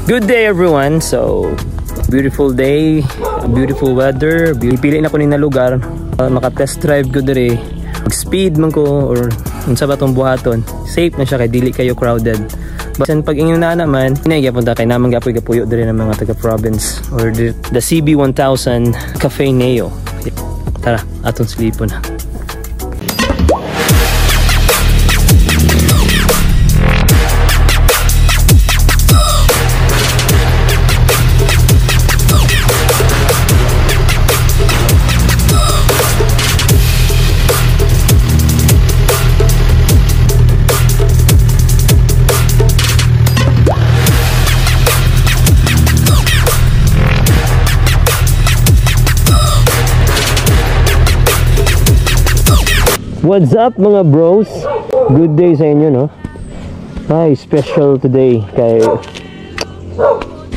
Good day everyone. So, beautiful day, beautiful weather. Pili na ko ni na lugar. Maka-test drive ko dire. Mag-speed man ko or unsa ba tong buhaton. Safe na siya kay dili kayo crowded. Basan pag inyo na naman, inagipunta kay naman gapoy gapuyo dire ng mga taga-province or the CB1000 Cafe Neo. Tara, atong slipon na. What's up mga bros? Good day sa inyo, no? Ay, special today kay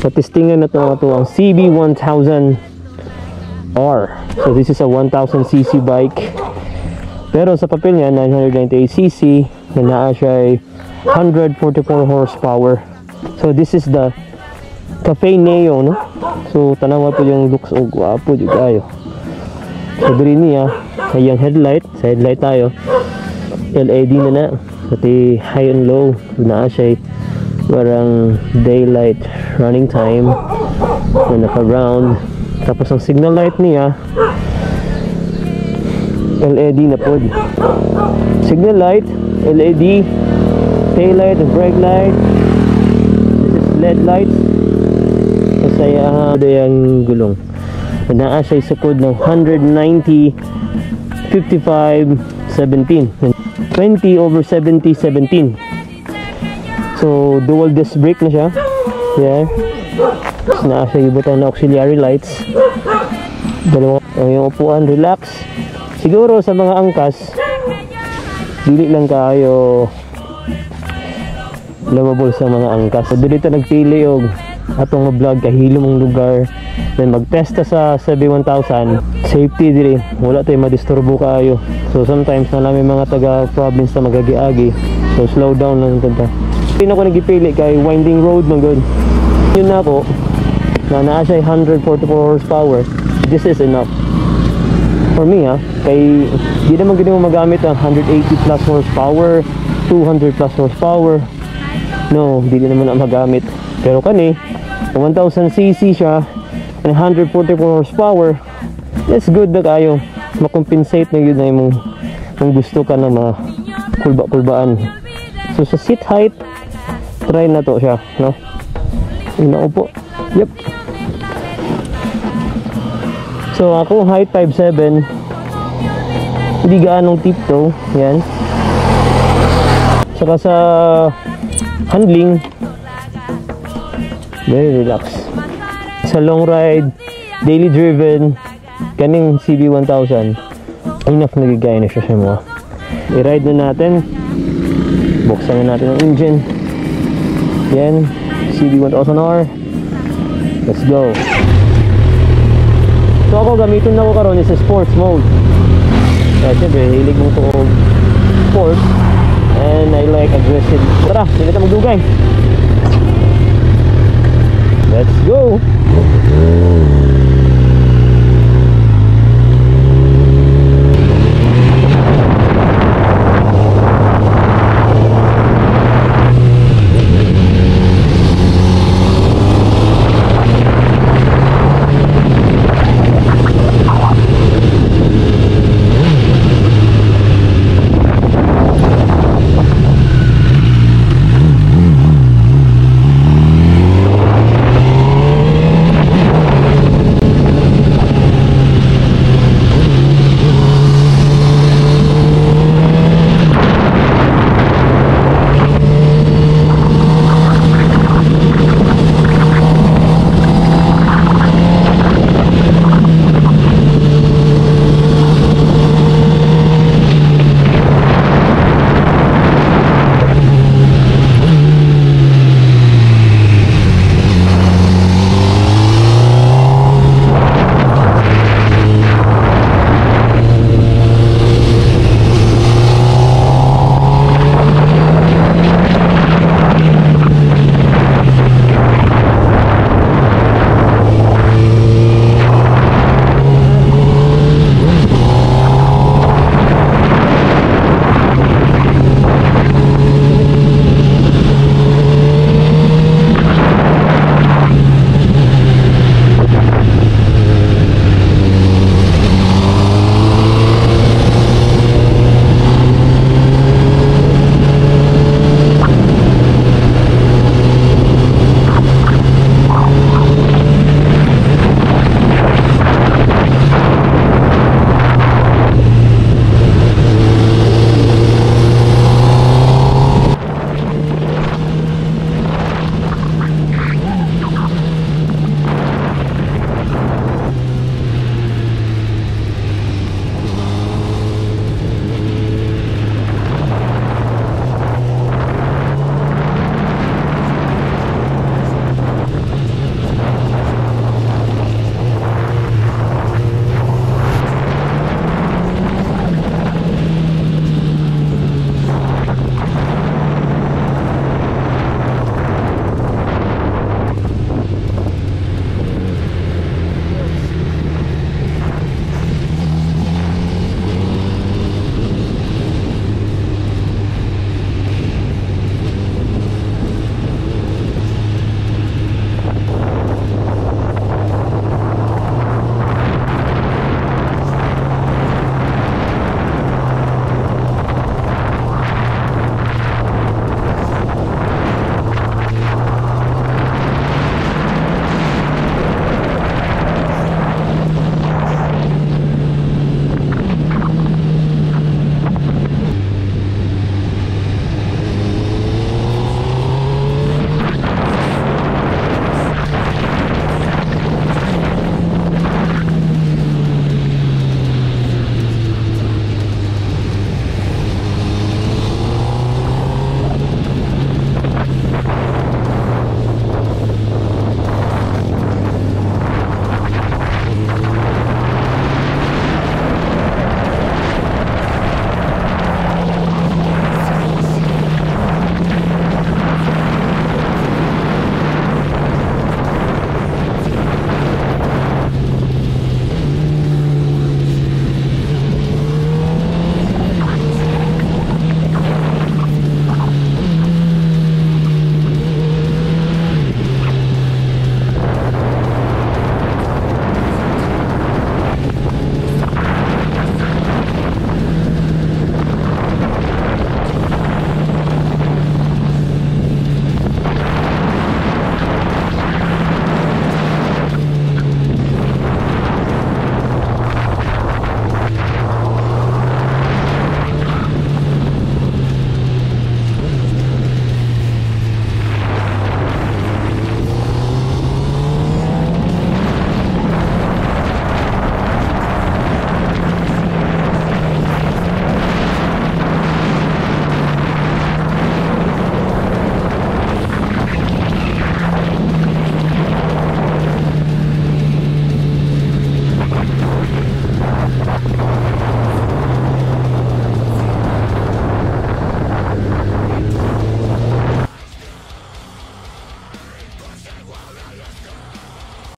patistingan na ito ang CB1000R. So this is a 1000cc bike, pero sa papel niya 998cc na naa siya ay 144 horsepower. So this is the Cafe Neo, no? So tanawa po yung looks o guwapo di kayo. So diri niya ayang headlight, sa headlight tayo LED na na, pati high and low na siya parang daylight running time na naka round. Tapos ang signal light niya LED na po, signal light, LED, tail light and brake light. This is LED lights. Kasi yung gulong na siya sukod ng 190 55 17 20/70 17. So dual disc brake na siya. Yeah. Na siya ibutan na auxiliary lights. Dalawa yung upuan, relax. Siguro sa mga angkas dili lang kayo lovable sa mga angkas. So dito nagpili og atong vlog kahilom ang lugar. Then magtesta sa CB1000, safety diri, wala tayo madisturbo kayo. So sometimes na namin mga taga province na magagi-agi, so slow down lang punta. Hindi na ko nagipili kay winding road man good. Yun na ako na naa siya 144 horsepower. This is enough for me, ha. Kay di naman gini mo magamit ang 180 plus horsepower, 200 plus horsepower. No, di naman na magamit. Pero kani 1000cc siya and 144 horsepower, that's good na kayo. Makompensate na yun na yung gusto ka na makulba-kulbaan. So sa seat height, try na to siya, no? Inaupo. Yep. So ako height 5'7", hindi gaanong tiptoe, yan. Saka sa handling, very relaxed. Sa long ride, daily driven, kaning CB1000 enough nagigaya na siya sa mga. I-ride na natin, buksan na natin ang engine. Yan, CB1000R, let's go. So ako gamitin na ko karon is sports mode. Kaya syempre hilig mo to sports and I like aggressive. Tara, hindi na magdugay.